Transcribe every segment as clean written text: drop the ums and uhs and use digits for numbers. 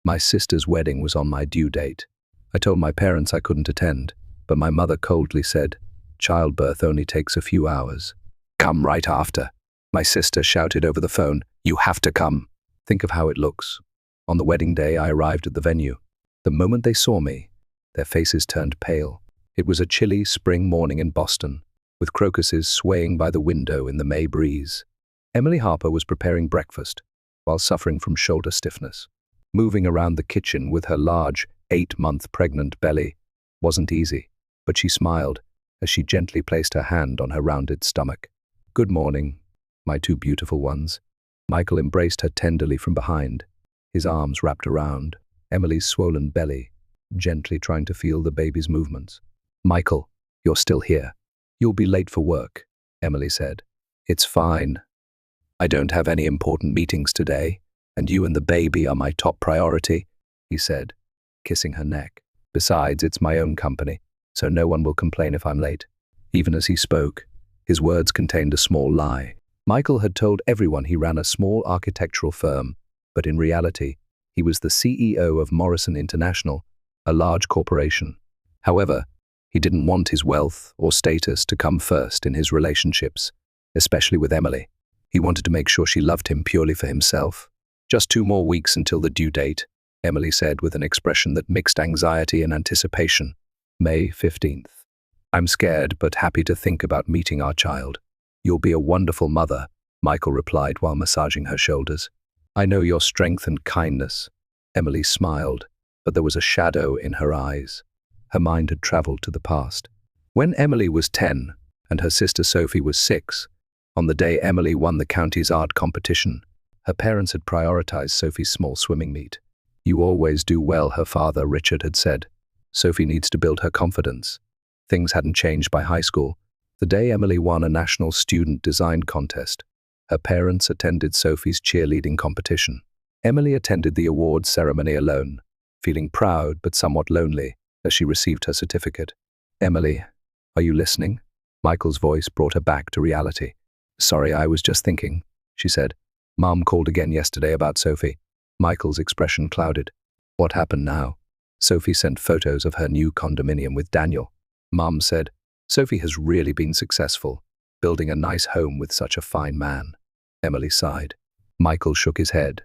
My sister's wedding was on my due date. I told my parents I couldn't attend, but my mother coldly said, "Childbirth only takes a few hours." "Come right after." My sister shouted over the phone, "You have to come." Think of how it looks. On the wedding day, I arrived at the venue. The moment they saw me, their faces turned pale. It was a chilly spring morning in Boston, with crocuses swaying by the window in the May breeze. Emily Harper was preparing breakfast while suffering from shoulder stiffness. Moving around the kitchen with her large, 8-month pregnant belly wasn't easy, but she smiled as she gently placed her hand on her rounded stomach. "Good morning, my two beautiful ones." Michael embraced her tenderly from behind, his arms wrapped around Emily's swollen belly, gently trying to feel the baby's movements. "Michael, you're still here. You'll be late for work," Emily said. "It's fine. I don't have any important meetings today, and you and the baby are my top priority," he said, kissing her neck. "Besides, it's my own company, so no one will complain if I'm late." Even as he spoke, his words contained a small lie. Michael had told everyone he ran a small architectural firm, but in reality, he was the CEO of Morrison International, a large corporation. However, he didn't want his wealth or status to come first in his relationships, especially with Emily. He wanted to make sure she loved him purely for himself. "Just 2 more weeks until the due date," Emily said with an expression that mixed anxiety and anticipation. "May 15th. I'm scared but happy to think about meeting our child." "You'll be a wonderful mother," Michael replied while massaging her shoulders. "I know your strength and kindness." Emily smiled, but there was a shadow in her eyes. Her mind had traveled to the past. When Emily was 10 and her sister Sophie was 6, on the day Emily won the county's art competition, her parents had prioritized Sophie's small swimming meet. "You always do well," her father, Richard, had said. "Sophie needs to build her confidence." Things hadn't changed by high school. The day Emily won a national student design contest, her parents attended Sophie's cheerleading competition. Emily attended the awards ceremony alone, feeling proud but somewhat lonely as she received her certificate. "Emily, are you listening?" Michael's voice brought her back to reality. "Sorry, I was just thinking," she said. "Mom called again yesterday about Sophie." Michael's expression clouded. "What happened now?" "Sophie sent photos of her new condominium with Daniel. Mom said, Sophie has really been successful, building a nice home with such a fine man." Emily sighed. Michael shook his head.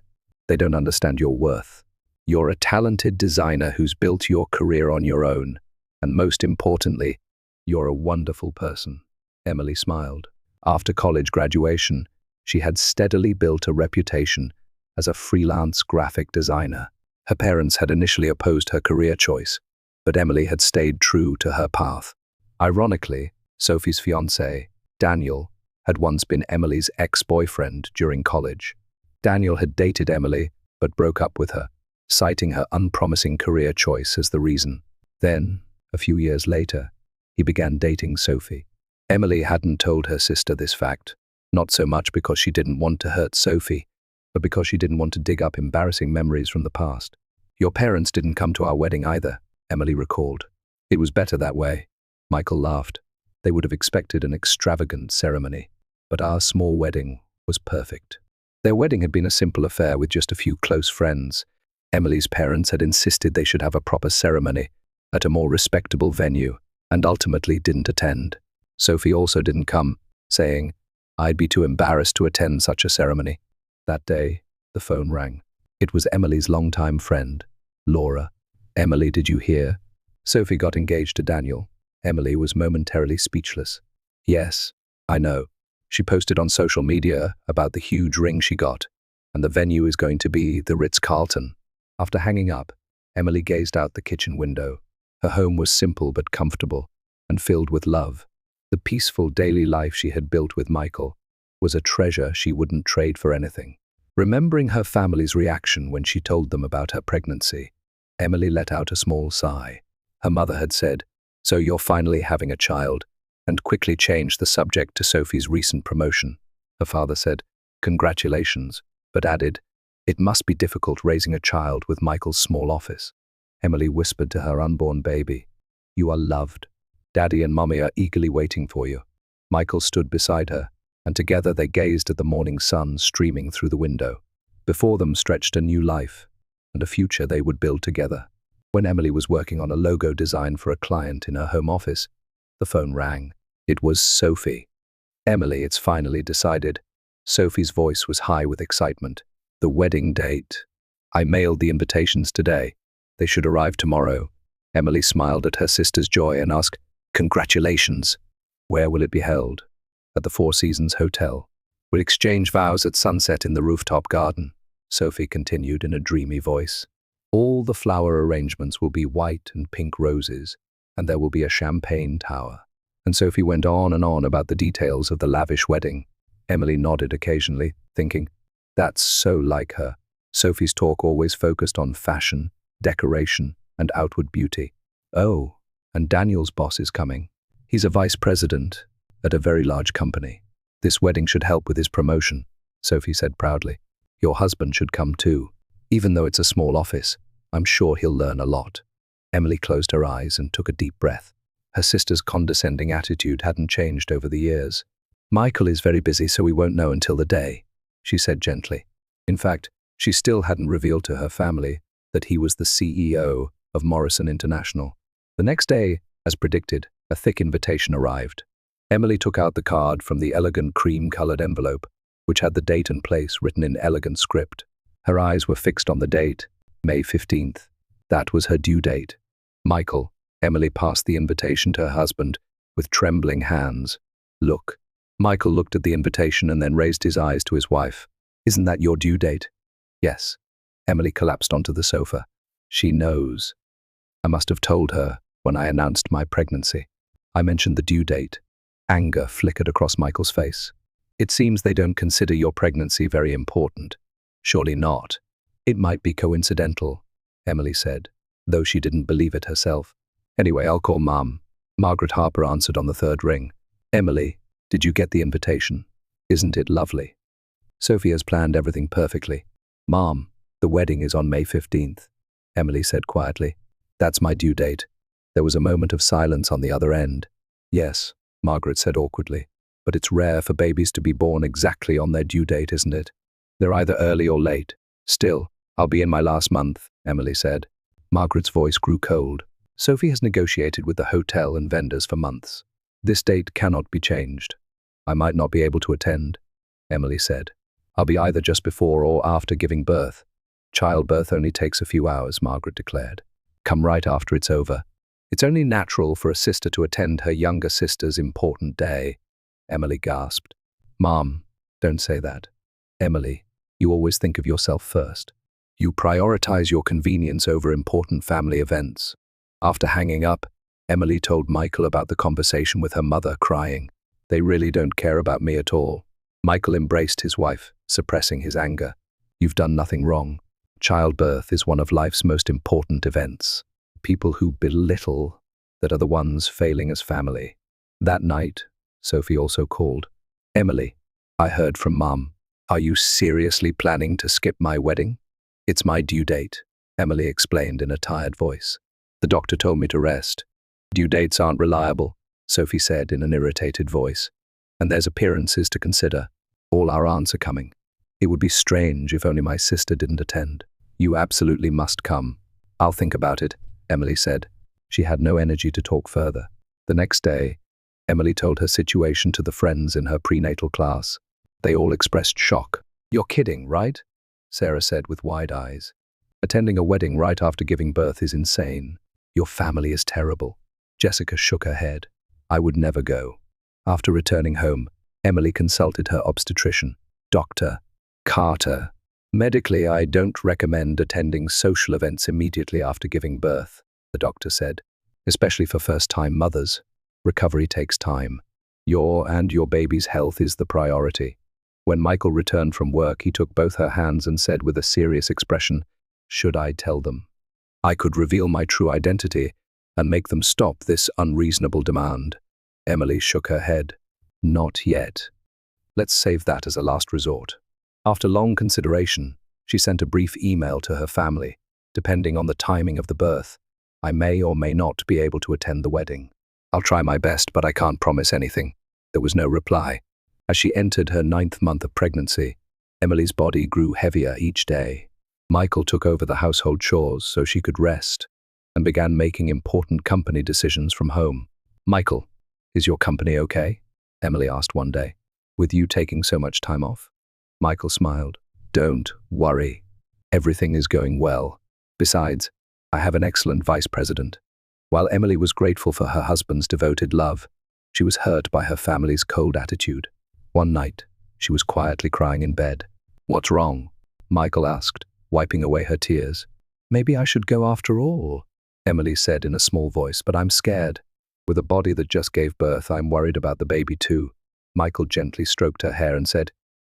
"They don't understand your worth. You're a talented designer who's built your career on your own. And most importantly, you're a wonderful person." Emily smiled. After college graduation, she had steadily built a reputation as a freelance graphic designer. Her parents had initially opposed her career choice, but Emily had stayed true to her path. Ironically, Sophie's fiancé, Daniel, had once been Emily's ex-boyfriend during college. Daniel had dated Emily, but broke up with her, citing her unpromising career choice as the reason. Then, a few years later, he began dating Sophie. Emily hadn't told her sister this fact, not so much because she didn't want to hurt Sophie, but because she didn't want to dig up embarrassing memories from the past. "Your parents didn't come to our wedding either," Emily recalled. "It was better that way." Michael laughed. They would have expected an extravagant ceremony, but our small wedding was perfect. Their wedding had been a simple affair with just a few close friends. Emily's parents had insisted they should have a proper ceremony at a more respectable venue, and ultimately didn't attend. Sophie also didn't come, saying, "I'd be too embarrassed to attend such a ceremony." That day, the phone rang. It was Emily's longtime friend, Laura. "Emily, did you hear? Sophie got engaged to Daniel." Emily was momentarily speechless. "Yes, I know. She posted on social media about the huge ring she got, and the venue is going to be the Ritz-Carlton." After hanging up, Emily gazed out the kitchen window. Her home was simple but comfortable, and filled with love. The peaceful daily life she had built with Michael was a treasure she wouldn't trade for anything. Remembering her family's reaction when she told them about her pregnancy, Emily let out a small sigh. Her mother had said, "So you're finally having a child," and quickly changed the subject to Sophie's recent promotion. Her father said, "Congratulations," but added, "It must be difficult raising a child with Michael's small office." Emily whispered to her unborn baby, "You are loved. Daddy and Mommy are eagerly waiting for you." Michael stood beside her, and together they gazed at the morning sun streaming through the window. Before them stretched a new life, and a future they would build together. When Emily was working on a logo design for a client in her home office, the phone rang. It was Sophie. "Emily, it's finally decided." Sophie's voice was high with excitement. "The wedding date. I mailed the invitations today. They should arrive tomorrow." Emily smiled at her sister's joy and asked, "Congratulations. Where will it be held?" "At the Four Seasons Hotel. We'll exchange vows at sunset in the rooftop garden," Sophie continued in a dreamy voice. "All the flower arrangements will be white and pink roses, and there will be a champagne tower." And Sophie went on and on about the details of the lavish wedding. Emily nodded occasionally, thinking, that's so like her. Sophie's talk always focused on fashion, decoration, and outward beauty. "Oh, and Daniel's boss is coming. He's a vice president at a very large company. This wedding should help with his promotion," Sophie said proudly. "Your husband should come too. Even though it's a small office, I'm sure he'll learn a lot." Emily closed her eyes and took a deep breath. Her sister's condescending attitude hadn't changed over the years. "Michael is very busy, so we won't know until the day," she said gently. In fact, she still hadn't revealed to her family that he was the CEO of Morrison International. The next day, as predicted, a thick invitation arrived. Emily took out the card from the elegant cream-colored envelope, which had the date and place written in elegant script. Her eyes were fixed on the date, May 15th. That was her due date. "Michael," Emily passed the invitation to her husband with trembling hands. "Look." Michael looked at the invitation and then raised his eyes to his wife. "Isn't that your due date?" "Yes." Emily collapsed onto the sofa. "She knows. I must have told her when I announced my pregnancy. I mentioned the due date." Anger flickered across Michael's face. "It seems they don't consider your pregnancy very important." "Surely not. It might be coincidental," Emily said, though she didn't believe it herself. "Anyway, I'll call Mom." Margaret Harper answered on the third ring. "Emily, did you get the invitation? Isn't it lovely?" "Sophie has planned everything perfectly." "Mom, the wedding is on May 15th, Emily said quietly. "That's my due date." There was a moment of silence on the other end. "Yes," Margaret said awkwardly, "but it's rare for babies to be born exactly on their due date, isn't it? They're either early or late." "Still, I'll be in my last month," Emily said. Margaret's voice grew cold. "Sophie has negotiated with the hotel and vendors for months. This date cannot be changed." "I might not be able to attend," Emily said. "I'll be either just before or after giving birth." "Childbirth only takes a few hours," Margaret declared. "Come right after it's over. It's only natural for a sister to attend her younger sister's important day." Emily gasped. "Mom, don't say that. Emily, you always think of yourself first. You prioritize your convenience over important family events." After hanging up, Emily told Michael about the conversation with her mother, crying. "They really don't care about me at all." Michael embraced his wife, suppressing his anger. "You've done nothing wrong. Childbirth is one of life's most important events. People who belittle that are the ones failing as family." That night, Sophie also called. "Emily, I heard from Mom. Are you seriously planning to skip my wedding?" "It's my due date," Emily explained in a tired voice. "The doctor told me to rest." "Due dates aren't reliable," Sophie said in an irritated voice. "And there's appearances to consider. All our aunts are coming. It would be strange if only my sister didn't attend. You absolutely must come." "I'll think about it," Emily said. She had no energy to talk further. The next day, Emily told her situation to the friends in her prenatal class. They all expressed shock. "You're kidding, right?" Sarah said with wide eyes. "Attending a wedding right after giving birth is insane. Your family is terrible." Jessica shook her head. "I would never go." After returning home, Emily consulted her obstetrician, Dr. Carter. "Medically, I don't recommend attending social events immediately after giving birth," the doctor said, "especially for first-time mothers. Recovery takes time. Your and your baby's health is the priority." When Michael returned from work, he took both her hands and said with a serious expression, "Should I tell them? I could reveal my true identity and make them stop this unreasonable demand." Emily shook her head. "Not yet. Let's save that as a last resort." After long consideration, she sent a brief email to her family. "Depending on the timing of the birth, I may or may not be able to attend the wedding. I'll try my best, but I can't promise anything." There was no reply. As she entered her 9th month of pregnancy, Emily's body grew heavier each day. Michael took over the household chores so she could rest and began making important company decisions from home. "Michael, is your company okay?" Emily asked one day. "With you taking so much time off?" Michael smiled. "Don't worry. Everything is going well. Besides, I have an excellent vice president." While Emily was grateful for her husband's devoted love, she was hurt by her family's cold attitude. One night, she was quietly crying in bed. "What's wrong?" Michael asked, wiping away her tears. "Maybe I should go after all," Emily said in a small voice, "but I'm scared. With a body that just gave birth, I'm worried about the baby too." Michael gently stroked her hair and said,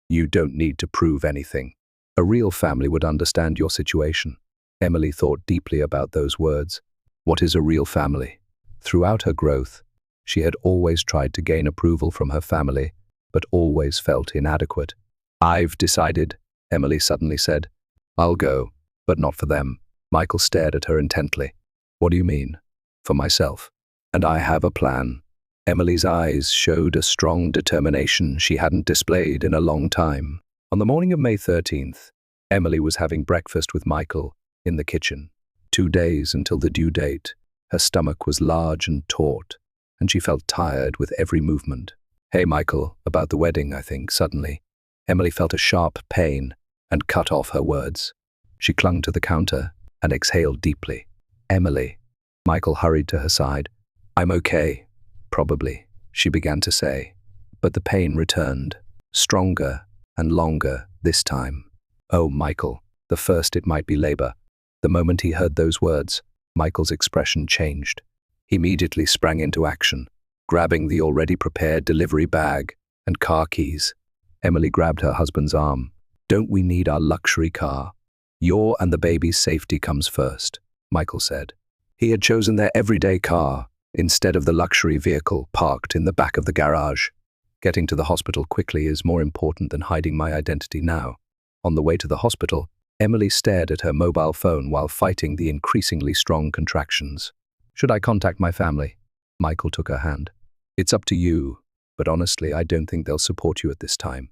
"You don't need to prove anything. A real family would understand your situation." Emily thought deeply about those words. What is a real family? Throughout her growth, she had always tried to gain approval from her family, but always felt inadequate. "I've decided," Emily suddenly said. "I'll go, but not for them." Michael stared at her intently. "What do you mean?" "For myself. And I have a plan." Emily's eyes showed a strong determination she hadn't displayed in a long time. On the morning of May 13th, Emily was having breakfast with Michael in the kitchen. 2 days until the due date, her stomach was large and taut, and she felt tired with every movement. "Hey, Michael, about the wedding, I think." Suddenly, Emily felt a sharp pain and cut off her words. She clung to the counter and exhaled deeply. "Emily." Michael hurried to her side. "I'm okay, probably," she began to say. But the pain returned, stronger and longer this time. "Oh, Michael, the first it might be labor." The moment he heard those words, Michael's expression changed. He immediately sprang into action, grabbing the already prepared delivery bag and car keys. Emily grabbed her husband's arm. "Don't we need our luxury car? Your and the baby's safety comes first," Michael said. He had chosen their everyday car instead of the luxury vehicle parked in the back of the garage. "Getting to the hospital quickly is more important than hiding my identity now." On the way to the hospital, Emily stared at her mobile phone while fighting the increasingly strong contractions. "Should I contact my family?" Michael took her hand. "It's up to you, but honestly, I don't think they'll support you at this time."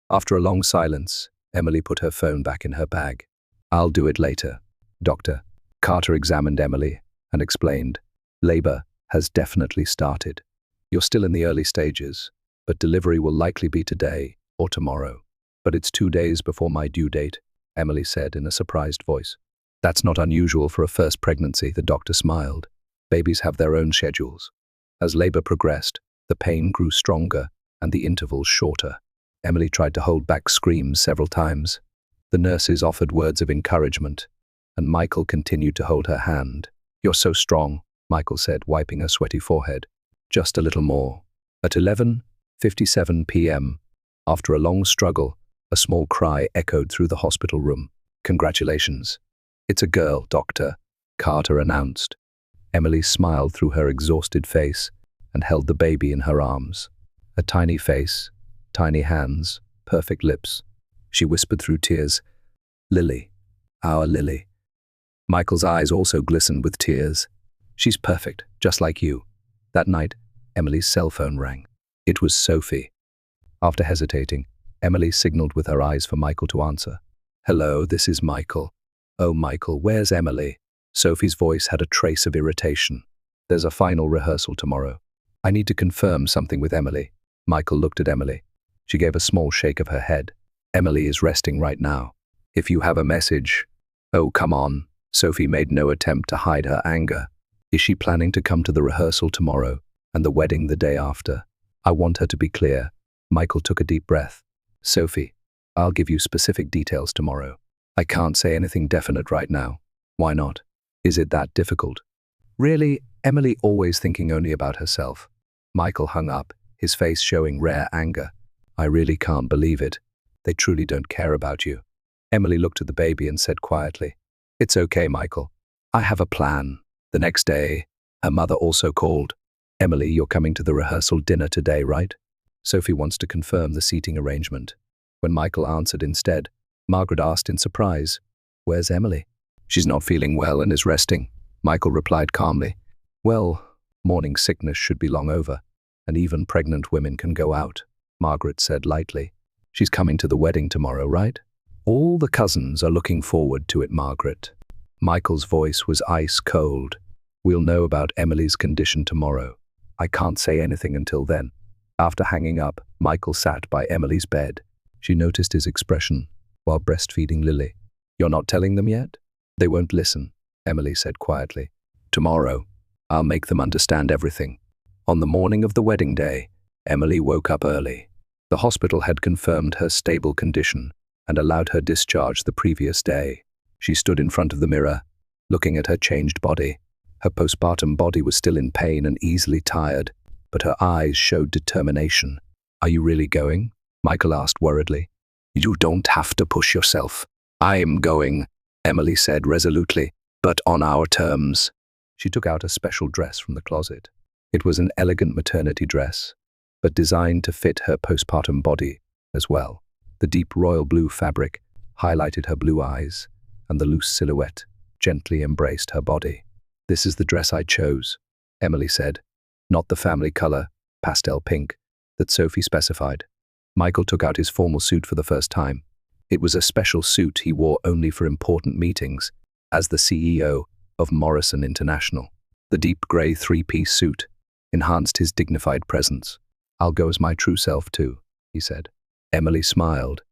After a long silence, Emily put her phone back in her bag. "I'll do it later, Doctor." Carter examined Emily and explained, "Labor has definitely started. You're still in the early stages, but delivery will likely be today or tomorrow." "But it's 2 days before my due date," Emily said in a surprised voice. "That's not unusual for a first pregnancy," the doctor smiled. "Babies have their own schedules." As labor progressed, the pain grew stronger and the intervals shorter. Emily tried to hold back screams several times. The nurses offered words of encouragement, and Michael continued to hold her hand. "You're so strong," Michael said, wiping her sweaty forehead. "Just a little more." At 11:57 p.m., after a long struggle, a small cry echoed through the hospital room. "Congratulations. It's a girl, Doctor," Carter announced. Emily smiled through her exhausted face and held the baby in her arms. A tiny face, tiny hands, perfect lips. She whispered through tears, "Lily, our Lily." Michael's eyes also glistened with tears. "She's perfect, just like you." That night, Emily's cell phone rang. It was Sophie. After hesitating, Emily signaled with her eyes for Michael to answer. "Hello, this is Michael." "Oh, Michael, where's Emily?" Sophie's voice had a trace of irritation. "There's a final rehearsal tomorrow. I need to confirm something with Emily." Michael looked at Emily. She gave a small shake of her head. "Emily is resting right now. If you have a message..." "Oh, come on." Sophie made no attempt to hide her anger. "Is she planning to come to the rehearsal tomorrow and the wedding the day after?" "I want her to be clear." Michael took a deep breath. "Sophie, I'll give you specific details tomorrow. I can't say anything definite right now." "Why not? Is it that difficult?" "Really?" Emily always thinking only about herself. Michael hung up, his face showing rare anger. "I really can't believe it. They truly don't care about you." Emily looked at the baby and said quietly, "It's okay, Michael. I have a plan." The next day, her mother also called. "Emily, you're coming to the rehearsal dinner today, right?" Sophie wants to confirm the seating arrangement. When Michael answered instead, Margaret asked in surprise, "Where's Emily?" "She's not feeling well and is resting," Michael replied calmly. "Well, morning sickness should be long over, and even pregnant women can go out," Margaret said lightly. "She's coming to the wedding tomorrow, right?" All the cousins are looking forward to it, Margaret. Michael's voice was ice cold. We'll know about Emily's condition tomorrow. I can't say anything until then. After hanging up, Michael sat by Emily's bed. She noticed his expression while breastfeeding Lily. You're not telling them yet? They won't listen, Emily said quietly. Tomorrow, I'll make them understand everything. On the morning of the wedding day, Emily woke up early. The hospital had confirmed her stable condition and allowed her discharge the previous day. She stood in front of the mirror, looking at her changed body. Her postpartum body was still in pain and easily tired, but her eyes showed determination. Are you really going? Michael asked worriedly. You don't have to push yourself. I'm going, Emily said resolutely, but on our terms. She took out a special dress from the closet. It was an elegant maternity dress, but designed to fit her postpartum body as well. The deep royal blue fabric highlighted her blue eyes, and the loose silhouette gently embraced her body. This is the dress I chose, Emily said, not the family color, pastel pink, that Sophie specified. Michael took out his formal suit for the first time. It was a special suit he wore only for important meetings, as the CEO of Morrison International. The deep grey three-piece suit enhanced his dignified presence. I'll go as my true self too, he said. Emily smiled.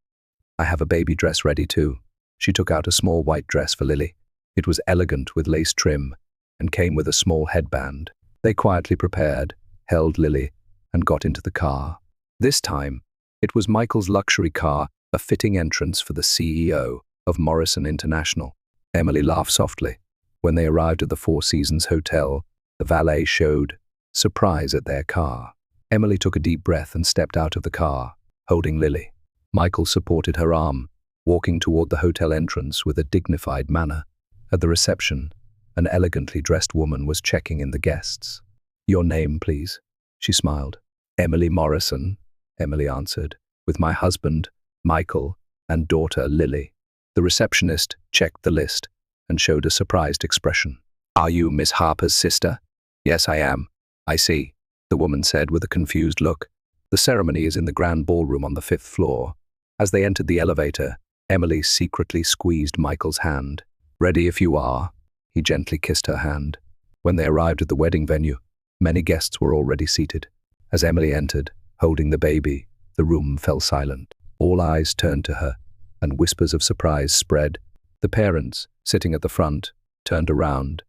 I have a baby dress ready too. She took out a small white dress for Lily. It was elegant with lace trim and came with a small headband. They quietly prepared, held Lily, and got into the car. This time, it was Michael's luxury car, a fitting entrance for the CEO of Morrison International. Emily laughed softly. When they arrived at the Four Seasons Hotel, the valet showed surprise at their car. Emily took a deep breath and stepped out of the car, holding Lily. Michael supported her arm, walking toward the hotel entrance with a dignified manner. At the reception, an elegantly dressed woman was checking in the guests. Your name, please, she smiled. Emily Morrison, Emily answered, with my husband, Michael, and daughter, Lily. The receptionist checked the list and showed a surprised expression. Are you Miss Harper's sister? Yes, I am. I see, the woman said with a confused look. The ceremony is in the grand ballroom on the 5th floor. As they entered the elevator, Emily secretly squeezed Michael's hand. Ready if you are. He gently kissed her hand. When they arrived at the wedding venue, many guests were already seated. As Emily entered, holding the baby, the room fell silent. All eyes turned to her, and whispers of surprise spread. The parents, sitting at the front, turned around,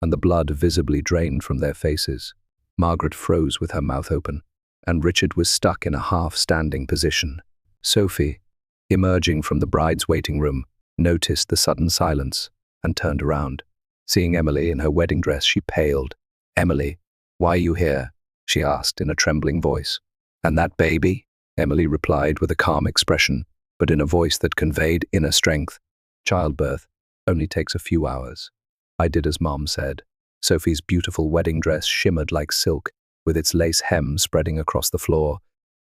and the blood visibly drained from their faces. Margaret froze with her mouth open, and Richard was stuck in a half-standing position. Sophie, emerging from the bride's waiting room, noticed the sudden silence and turned around. Seeing Emily in her wedding dress, she paled. Emily, why are you here? She asked in a trembling voice. And that baby? Emily replied with a calm expression, but in a voice that conveyed inner strength. Childbirth only takes a few hours. I did as Mom said. Sophie's beautiful wedding dress shimmered like silk, with its lace hem spreading across the floor,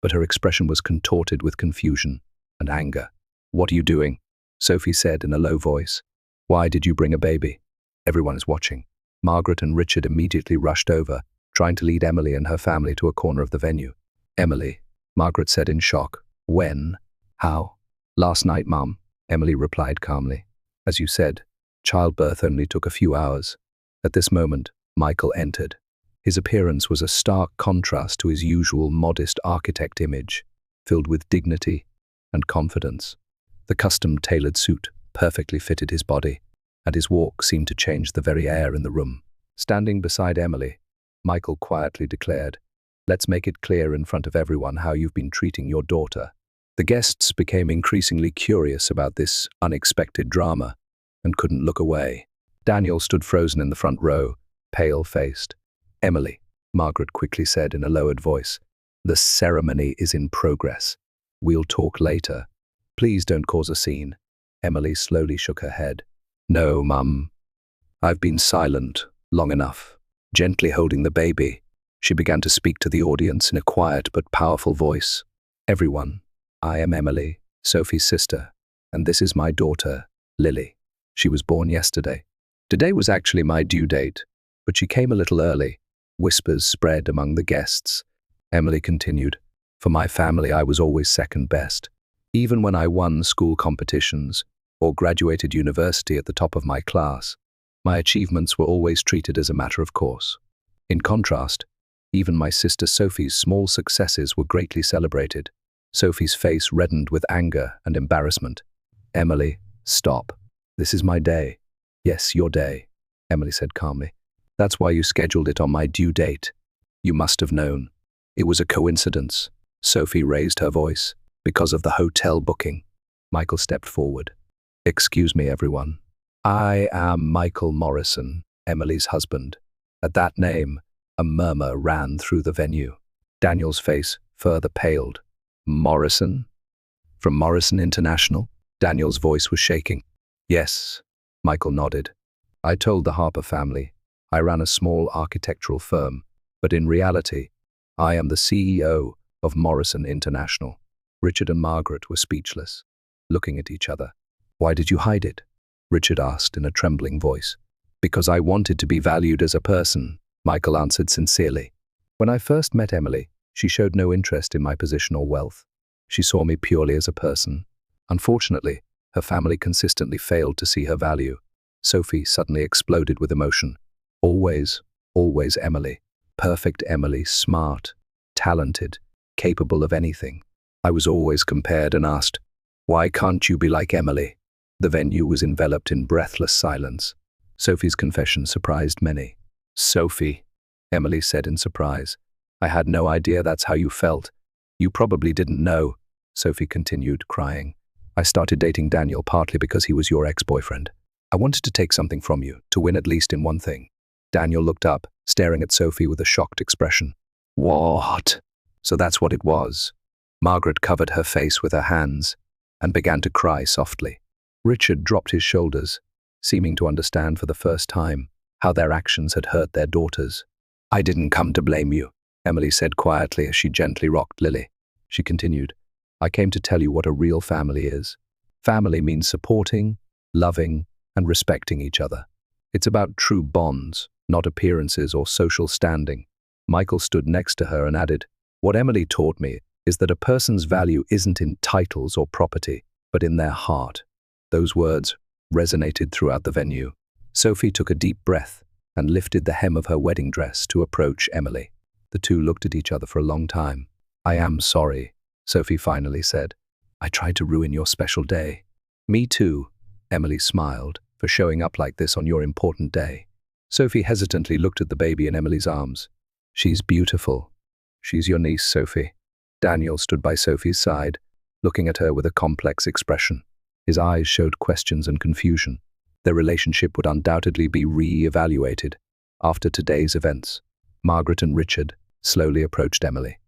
but her expression was contorted with confusion and anger. What are you doing? Sophie said in a low voice. Why did you bring a baby? Everyone is watching. Margaret and Richard immediately rushed over, trying to lead Emily and her family to a corner of the venue. Emily, Margaret said in shock. When? How? Last night, Mum, Emily replied calmly. As you said, childbirth only took a few hours. At this moment, Michael entered. His appearance was a stark contrast to his usual modest architect image, filled with dignity and confidence. The custom-tailored suit perfectly fitted his body, and his walk seemed to change the very air in the room. Standing beside Emily, Michael quietly declared, Let's make it clear in front of everyone how you've been treating your daughter. The guests became increasingly curious about this unexpected drama and couldn't look away. Daniel stood frozen in the front row, pale-faced. Emily, Margaret quickly said in a lowered voice, the ceremony is in progress. We'll talk later. Please don't cause a scene. Emily slowly shook her head. No, Mum. I've been silent long enough. Gently holding the baby, she began to speak to the audience in a quiet but powerful voice. Everyone, I am Emily, Sophie's sister, and this is my daughter, Lily. She was born yesterday. Today was actually my due date, but she came a little early. Whispers spread among the guests. Emily continued, For my family, I was always second best. Even when I won school competitions or graduated university at the top of my class, my achievements were always treated as a matter of course. In contrast, even my sister Sophie's small successes were greatly celebrated. Sophie's face reddened with anger and embarrassment. "Emily, stop. This is my day." "Yes, your day," Emily said calmly. "That's why you scheduled it on my due date. You must have known. It was a coincidence." Sophie raised her voice. "Because of the hotel booking." Michael stepped forward. "Excuse me, everyone. I am Michael Morrison, Emily's husband." At that name, a murmur ran through the venue. Daniel's face further paled. "Morrison? From Morrison International?" Daniel's voice was shaking. "Yes," Michael nodded. "I told the Harper family I ran a small architectural firm, but in reality, I am the CEO of Morrison International." Richard and Margaret were speechless, looking at each other. "Why did you hide it?" Richard asked in a trembling voice. "Because I wanted to be valued as a person," Michael answered sincerely. "When I first met Emily, she showed no interest in my position or wealth. She saw me purely as a person. Unfortunately, her family consistently failed to see her value." Sophie suddenly exploded with emotion. "Always, always Emily. Perfect Emily, smart, talented, capable of anything. I was always compared and asked, 'Why can't you be like Emily?'" The venue was enveloped in breathless silence. Sophie's confession surprised many. "Sophie," Emily said in surprise, "I had no idea that's how you felt. You probably didn't know," Sophie continued, crying. "I started dating Daniel partly because he was your ex-boyfriend. I wanted to take something from you, to win at least in one thing." Daniel looked up, staring at Sophie with a shocked expression. "What?" "So that's what it was." Margaret covered her face with her hands and began to cry softly. Richard dropped his shoulders, seeming to understand for the first time how their actions had hurt their daughters. "I didn't come to blame you," Emily said quietly as she gently rocked Lily. She continued, "I came to tell you what a real family is. Family means supporting, loving, and respecting each other. It's about true bonds, not appearances or social standing." Michael stood next to her and added, "What Emily taught me is that a person's value isn't in titles or property, but in their heart." Those words resonated throughout the venue. Sophie took a deep breath and lifted the hem of her wedding dress to approach Emily. The two looked at each other for a long time. "I am sorry," Sophie finally said. "I tried to ruin your special day." "Me too," Emily smiled, "for showing up like this on your important day." Sophie hesitantly looked at the baby in Emily's arms. "She's beautiful." "She's your niece, Sophie." Daniel stood by Sophie's side, looking at her with a complex expression. His eyes showed questions and confusion. Their relationship would undoubtedly be re-evaluated after today's events. Margaret and Richard slowly approached Emily.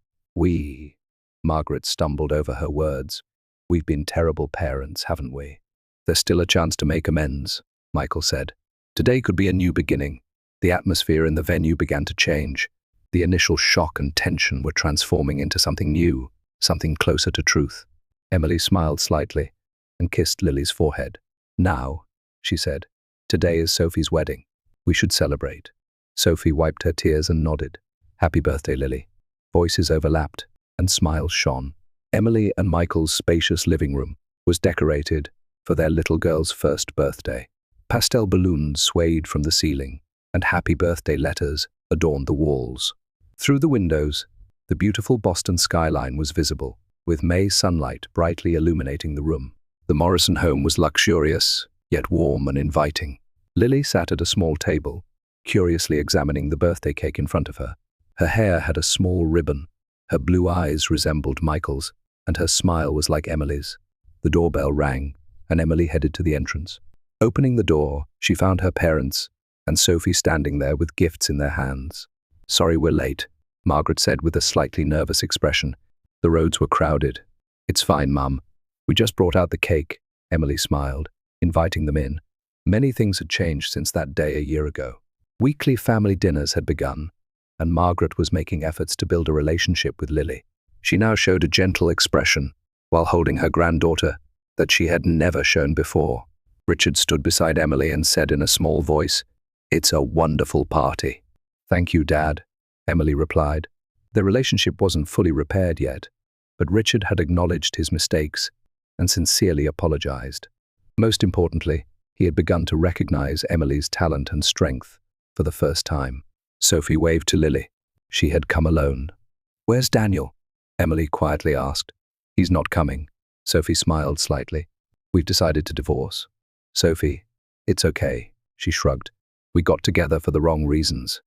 Margaret stumbled over her words. "We've been terrible parents, haven't we?" "There's still a chance to make amends," Michael said. "Today could be a new beginning." The atmosphere in the venue began to change. The initial shock and tension were transforming into something new, something closer to truth. Emily smiled slightly and kissed Lily's forehead. "Now," she said, "today is Sophie's wedding. We should celebrate." Sophie wiped her tears and nodded. "Happy birthday, Lily." Voices overlapped and smiles shone. Emily and Michael's spacious living room was decorated for their little girl's first birthday. Pastel balloons swayed from the ceiling, and happy birthday letters adorned the walls. Through the windows, the beautiful Boston skyline was visible, with May sunlight brightly illuminating the room. The Morrison home was luxurious, yet warm and inviting. Lily sat at a small table, curiously examining the birthday cake in front of her. Her hair had a small ribbon, her blue eyes resembled Michael's, and her smile was like Emily's. The doorbell rang, and Emily headed to the entrance. Opening the door, she found her parents and Sophie standing there with gifts in their hands. "Sorry we're late," Margaret said with a slightly nervous expression. "The roads were crowded." "It's fine, Mum. We just brought out the cake," Emily smiled, inviting them in. Many things had changed since that day a year ago. Weekly family dinners had begun, and Margaret was making efforts to build a relationship with Lily. She now showed a gentle expression, while holding her granddaughter, that she had never shown before. Richard stood beside Emily and said in a small voice, "It's a wonderful party." "Thank you, Dad," Emily replied. Their relationship wasn't fully repaired yet, but Richard had acknowledged his mistakes and sincerely apologized. Most importantly, he had begun to recognize Emily's talent and strength for the first time. Sophie waved to Lily. She had come alone. "Where's Daniel?" Emily quietly asked. "He's not coming." Sophie smiled slightly. "We've decided to divorce." "Sophie, it's okay," she shrugged. "We got together for the wrong reasons.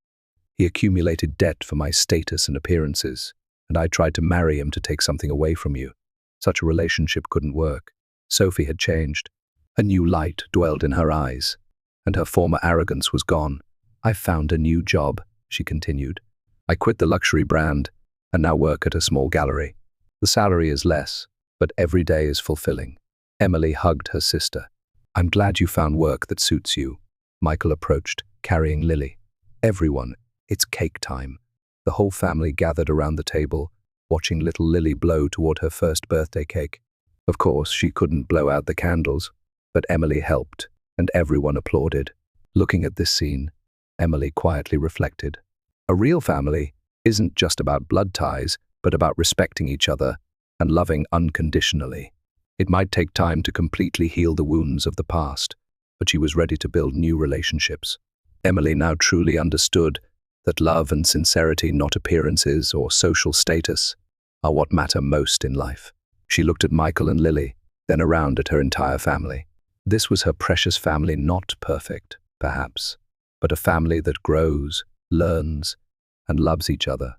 He accumulated debt for my status and appearances, and I tried to marry him to take something away from you. Such a relationship couldn't work." Sophie had changed. A new light dwelled in her eyes, and her former arrogance was gone. "I found a new job," she continued. "I quit the luxury brand and now work at a small gallery. The salary is less, but every day is fulfilling." Emily hugged her sister. "I'm glad you found work that suits you." Michael approached, carrying Lily. "Everyone, it's cake time." The whole family gathered around the table, watching little Lily blow toward her first birthday cake. Of course, she couldn't blow out the candles, but Emily helped, and everyone applauded. Looking at this scene, Emily quietly reflected. A real family isn't just about blood ties, but about respecting each other and loving unconditionally. It might take time to completely heal the wounds of the past, but she was ready to build new relationships. Emily now truly understood that love and sincerity, not appearances or social status, are what matter most in life. She looked at Michael and Lily, then around at her entire family. This was her precious family, not perfect, perhaps, but a family that grows, learns, and loves each other.